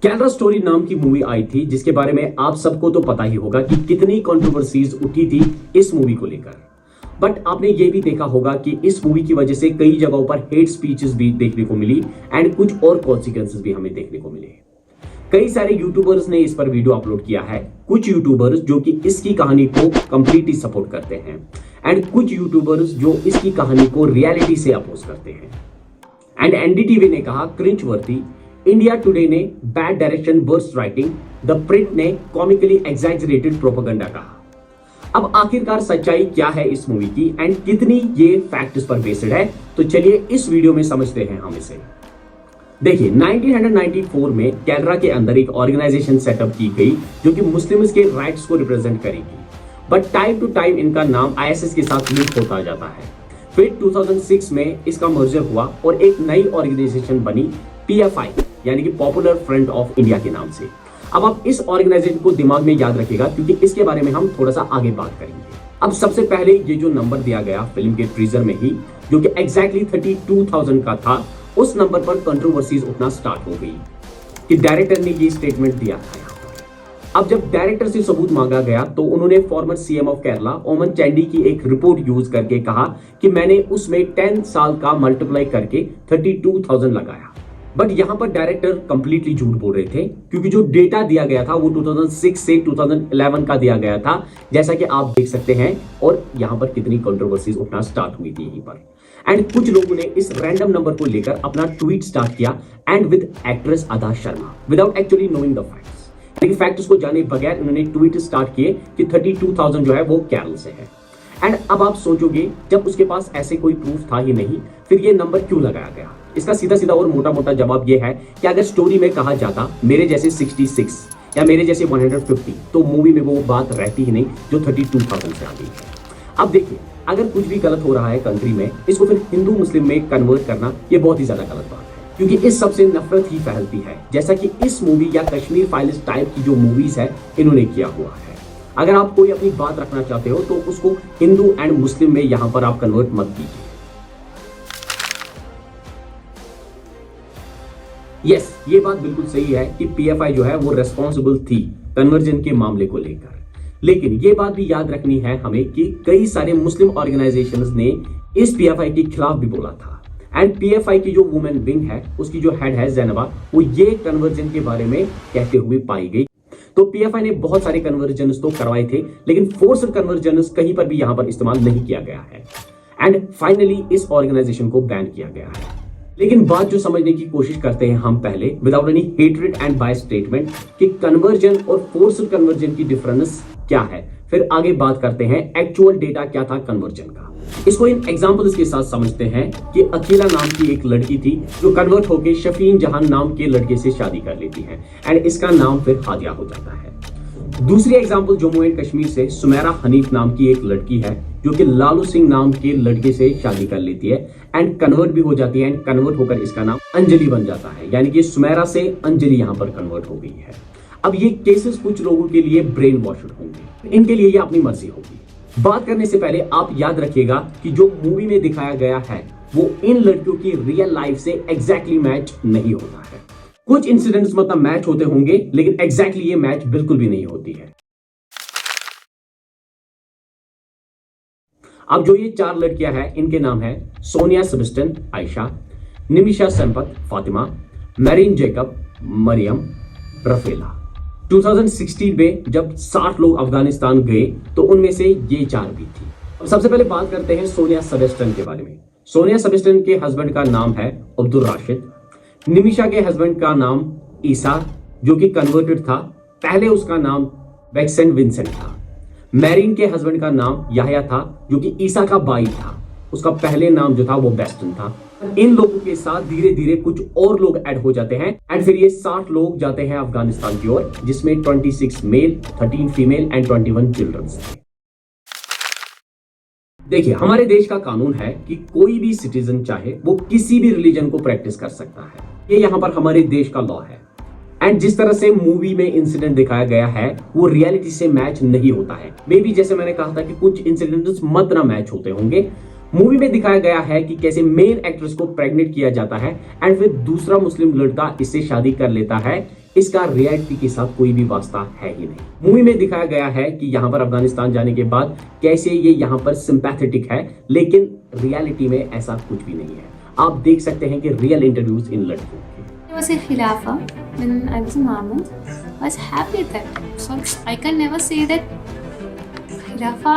कैलरा story नाम की movie आई थी जिसके बारे में आप सबको तो पता ही होगा कि कितनी कंट्रोवर्सीज उठी थी इस मूवी को लेकर। बट आपने ये भी देखा होगा कि इस मूवी की वजह से कई जगहों पर हेट स्पीचेस भी देखने को मिली एंड कुछ और कॉन्सिक्वेंसेस भी हमें देखने को मिले। कई सारे यूट्यूबर्स ने इस पर वीडियो अपलोड किया है, कुछ यूट्यूबर्स जो कि इसकी कहानी को कंप्लीटली सपोर्ट करते हैं एंड कुछ यूट्यूबर्स जो इसकी कहानी को रियलिटी से अपोज करते हैं। एंड एनडीटीवी ने कहा क्रिंज वर्दी, इंडिया टुडे ने bad direction worst writing, the print ने कॉमिकली एग्जैजरेटेड प्रोपेगेंडा कहा। अब आखिरकार सच्चाई क्या है इस मूवी की एंड कितनी ये फैक्ट्स पर बेस्ड है, तो चलिए इस वीडियो में समझते हैं हम इसे। देखिए 1994 में कैलरा के अंदर एक ऑर्गेनाइजेशन सेटअप की गई जो कि मुस्लिम्स के राइट्स को रिप्रेजेंट करेगी, बट टाइम टू टाइम इनका नाम आईएसएस के साथ लिंक होता जाता है। फिर 2006 में इसका मर्जर हुआ और एक नई ऑर्गेनाइजेशन बनी पीएफआई, यानी कि पॉपुलर फ्रंट ऑफ इंडिया के नाम से। अब आप इस ऑर्गेनाइजेशन को दिमाग में याद रखिएगा क्योंकि इसके बारे में हम थोड़ा सा आगे बात करेंगे। अब सबसे पहले ये जो नंबर दिया गया फिल्म के ट्रीजर में ही, जो कि एग्जैक्टली 32,000 का था, उस नंबर पर कंट्रोवर्सीज उठना स्टार्ट हो गई कि डायरेक्टर ने ये स्टेटमेंट दिया था। अब जब डायरेक्टर से सबूत मांगा गया तो उन्होंने फॉर्मर सीएम ऑफ केरला ओमन चांडी की एक रिपोर्ट यूज करके कहा कि मैंने उसमें 10 साल का मल्टीप्लाई करके 32,000 लगाया। बट यहां पर डायरेक्टर कंप्लीटली झूठ बोल रहे थे क्योंकि जो डेटा दिया गया था वो 2006 से 2011 का दिया गया था, जैसा कि आप देख सकते हैं। और यहां पर कितनी कंट्रोवर्सीज उठना स्टार्ट हुई थी यहीं पर। एंड कुछ लोगों ने इस रैंडम नंबर को लेकर अपना ट्वीट स्टार्ट किया एंड विद एक्ट्रेस अदा Sharma without actually knowing the facts. लेकिन फैक्ट्स को जाने बगैर उन्होंने ट्वीट स्टार्ट किए कि 32,000 जो है वो केरल से है। एंड अब आप सोचोगे जब उसके पास ऐसे कोई प्रूफ था ही नहीं, फिर ये नंबर क्यों लगाया गया? इसका सीधा सीधा और मोटा मोटा जवाब ये है कि अगर स्टोरी में कहा जाता मेरे जैसे 66 या मेरे जैसे 150, तो मूवी में वो बात रहती ही नहीं जो 32,000 से आ गई है। अब देखिए, अगर कुछ भी गलत हो रहा है कंट्री में, इसको फिर हिंदू मुस्लिम में कन्वर्ट करना ये बहुत ही ज्यादा गलत बात है क्योंकि इस सबसे नफरत ही फैलती है, जैसा कि इस मूवी या कश्मीर फाइल्स टाइप की जो मूवीज है इन्होंने किया हुआ है। अगर आप कोई अपनी बात रखना चाहते हो तो उसको हिंदू एंड मुस्लिम में यहां पर आप कन्वर्ट मत कीजिए। यस, ये बात बिल्कुल सही है कि पीएफआई जो है वो रेस्पॉन्सिबल थी कन्वर्जन के मामले को लेकर, लेकिन ये बात भी याद रखनी है हमें कि कई सारे मुस्लिम ऑर्गेनाइजेशंस ने इस पीएफआई के खिलाफ भी बोला था। एंड पीएफआई की जो वुमेन विंग है उसकी जो हेड है जैनबा, वो ये कन्वर्जन के बारे में कहते हुए पाई गई। तो पीएफआई ने बहुत सारे कन्वर्जन्स तो करवाए थे, लेकिन फोर्स्ड कन्वर्जन्स कहीं पर भी यहां पर इस्तेमाल नहीं किया गया है। एंड फाइनली इस ऑर्गेनाइजेशन को बैन किया गया है। लेकिन बात जो समझने की कोशिश करते हैं हम पहले, without any hatred and bias statement, कि कन्वर्जन और फोर्स्ड कन्वर्जन की डिफरेंस क्या है। फिर आगे बात करते हैं एक्चुअल डेटा क्या था कन्वर्जन का। इसको इन एग्जांपल्स के साथ समझते हैं कि अकीला नाम की एक लड़की थी जो कन्वर्ट होकर शफीन जहान नाम के लड़के से शादी कर लेती है एंड इसका नाम फिर हादिया हो जाता है। दूसरी एग्जांपल जम्मू एंड कश्मीर से सुमेरा हनीफ नाम की एक लड़की है जो कि लालू सिंह नाम के लड़के से शादी कर लेती है एंड कन्वर्ट भी हो जाती है एंड कन्वर्ट होकर इसका नाम अंजलि बन जाता है, यानी कि सुमेरा से अंजलि यहां पर कन्वर्ट हो गई है। अब ये केसेस कुछ लोगों के लिए ब्रेन वॉशड होंगे, इनके लिए ये अपनी मर्जी होगी। बात करने से पहले आप याद रखिएगा कि जो मूवी में दिखाया गया है वो इन लड़कियों की रियल लाइफ से एग्जैक्टली मैच नहीं होता है। कुछ इंसिडेंट्स मतलब मैच होते होंगे, लेकिन एग्जैक्टली ये मैच बिल्कुल भी नहीं होती है। अब जो ये 4 लड़कियां हैं इनके नाम है सोनिया सेबेस्टियन आयशा, निमिशा संपत फातिमा, मैरिन जैकब मरियम, रफेला। 2016 में जब 60 लोग अफगानिस्तान गए तो उनमें से ये 4 भी थी। अब सबसे पहले बात करते हैं सोनिया सेबेस्टियन के बारे में। सोनिया सेबेस्टियन के हस्बैंड का नाम है अब्दुल राशिद। निमिशा के हस्बैंड का नाम ईसा, जो कि कन्वर्टेड था, पहले उसका नाम वैक्सेंट विंसेंट था। मैरिन के हस्बैंड का नाम याहया था जो कि ईसा का भाई था, उसका पहले नाम जो था वो बेस्टन था। इन लोगों के साथ धीरे धीरे कुछ और लोग ऐड हो जाते हैं एंड फिर ये 60 लोग जाते हैं अफगानिस्तान की ओर, जिसमें 26 मेल, 13 फीमेल एंड 21 चिल्ड्रन थे। देखिए, हमारे देश का कानून है कि कोई भी सिटीजन चाहे वो किसी भी रिलीजन को प्रैक्टिस कर सकता है। ये यहाँ पर हमारे देश का लॉ है। एंड जिस तरह से मूवी में इंसिडेंट दिखाया गया है वो रियलिटी से मैच नहीं होता है। मे बी जैसे मैंने कहा था कि कुछ इंसिडेंट्स मत ना मैच होते होंगे। मूवी में दिखाया गया है कि कैसे मेन एक्ट्रेस को प्रेग्नेंट किया जाता है एंड फिर दूसरा मुस्लिम लड़का इससे शादी कर लेता है इसका रियलिटी के साथ कोई भी वास्ता है ही नहीं। मूवी में दिखाया गया है कि यहाँ पर अफगानिस्तान जाने के बाद कैसे ये यहाँ पर सिंपैथेटिक है, लेकिन रियलिटी में ऐसा कुछ भी नहीं है। आप देख सकते हैं कि रियल इंटरव्यूज इन लड़कियों के। I was a Khilafah when I was a Mahmoud. I was happy at that time. So I can never say that Khilafah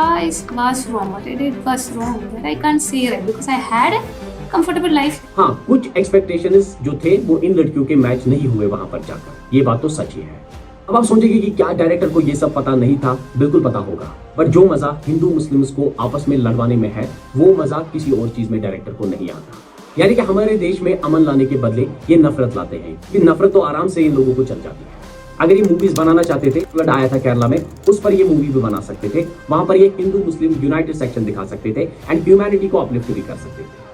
was wrong. What I did was wrong. That I can't say that because I had a comfortable life. हाँ, कुछ expectations जो थे वो इन लड़कियों के match नहीं हुए वहां पर जाकर, ये बात तो सच ही है। अब आप सोचेंगे कि क्या डायरेक्टर को ये सब पता नहीं था? बिल्कुल पता होगा, पर जो मजा हिंदू मुस्लिम्स को आपस में लड़वाने में है वो मजा किसी और चीज में डायरेक्टर को नहीं आता। यानी कि हमारे देश में अमन लाने के बदले ये नफरत लाते हैं। ये नफरत तो आराम से इन लोगों को चल जाती है। अगर ये मूवीज बनाना चाहते थे, फ्लड आया था केरला में, उस पर ये मूवी भी बना सकते थे। वहां पर ये हिंदू मुस्लिम यूनाइटेड सेक्शन दिखा सकते थे एंड ह्यूमैनिटी को अपलिफ्ट भी कर सकते थे,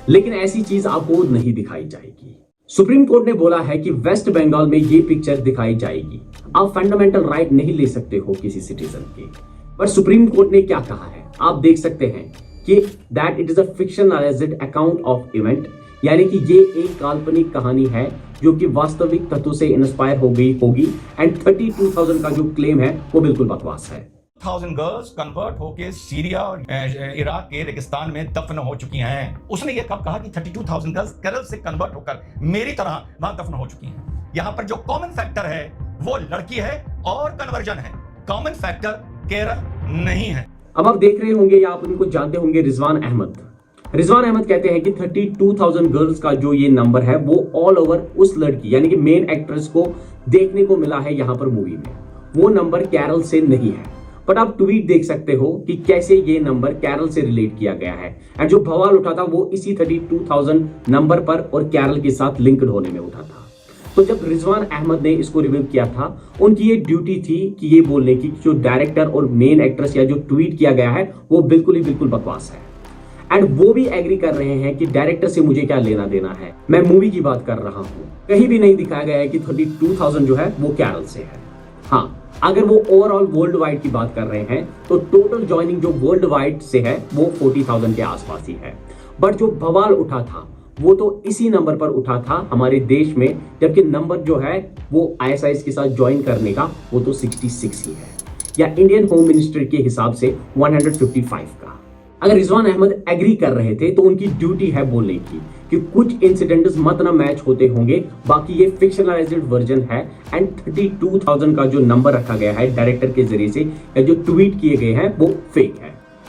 लेकिन ऐसी चीज आपको नहीं दिखाई जाएगी। सुप्रीम कोर्ट ने बोला है कि वेस्ट बंगाल में ये पिक्चर दिखाई जाएगी। आप फंडामेंटल राइट नहीं ले सकते हो किसी सिटीजन के, पर सुप्रीम कोर्ट ने क्या कहा है आप देख सकते हैं कि that it is a fictionalised account of event, यानी कि ये एक काल्पनिक कहानी है जो कि वास्तविक तथ्यों से इंस्पायर हो गई होगी एंड 32,000 का जो क्लेम है वो बिल्कुल बकवास है। 1000 गर्ल्स कन्वर्ट होके सीरिया और इराक के रेगिस्तान में दफन हो चुकी हैं। उसने ये कब कहा कि 32,000 गर्ल्स केरल से कन्वर्ट होकर मेरी तरह वहां दफन हो चुकी हैं। यहाँ पर जो कॉमन फैक्टर है वो लड़की है और कन्वर्जन है। कॉमन फैक्टर केरल नहीं है। अब आप देख रहे होंगे या आप उनको जानते होंगे, रिजवान अहमद। रिजवान अहमद कहते हैं कि 32,000 गर्ल्स का जो ये नंबर है वो ऑल ओवर उस लड़की यानी कि मेन एक्ट्रेस को देखने को मिला है यहाँ पर मूवी में। वो नंबर केरल से नहीं है, बट आप ट्वीट देख सकते हो कि कैसे ये नंबर केरल से रिलेट किया गया है एंड जो बवाल उठा था वो इसी 32,000 नंबर पर और केरल के साथ लिंक्ड होने में उठा था। तो जब रिजवान अहमद ने इसको रिवील किया था, उनकी ये ड्यूटी थी कि ये बोलने की जो डायरेक्टर और मेन एक्ट्रेस या जो ट्वीट किया गया है वो बिल्कुल बकवास है। एंड वो भी एग्री कर रहे हैं कि डायरेक्टर से मुझे क्या लेना देना है, मैं मूवी की बात कर रहा हूं। कहीं भी नहीं दिखाया गया है कि 32,000 जो है वो केरल से है। हाँ, अगर वो ओवरऑल वर्ल्ड वाइड की बात कर रहे हैं तो टोटल ज्वाइनिंग जो वर्ल्ड वाइड से है वो 40,000 के आसपास ही है। बट जो बवाल उठा था वो तो इसी नंबर पर उठा था हमारे देश में, जबकि नंबर जो है वो ISIS के साथ ज्वाइन करने का वो तो 66 ही है, या इंडियन होम मिनिस्टर के हिसाब से 155 का। अगर रिजवान अहमद एग्री कर रहे थे तो उनकी ड्यूटी है बोलने की कि कुछ इंसिडेंट्स मत ना मैच होते होंगे, बाकी ये फिक्शनलाइज्ड वर्जन है एंड 32,000 का जो नंबर रखा गया है डायरेक्टर के जरिए से या जो ट्वीट किए गए हैं वो फेक है।